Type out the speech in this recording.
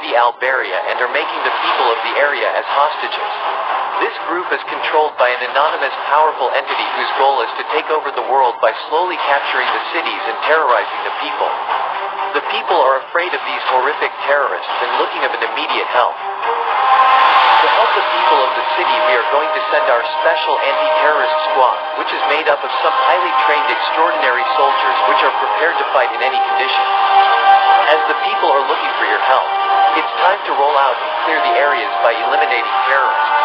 city Alberia and are making the people of the area as hostages. This group is controlled by an anonymous powerful entity whose goal is to take over the world by slowly capturing the cities and terrorizing the people. The people are afraid of these horrific terrorists and looking of an immediate help. To help the people of the city, we are going to send our special anti-terrorist squad, which is made up of some highly trained extraordinary soldiers which are prepared to fight in any conditions. As the people are looking for your help, it's time to roll out and clear the areas by eliminating terrorists.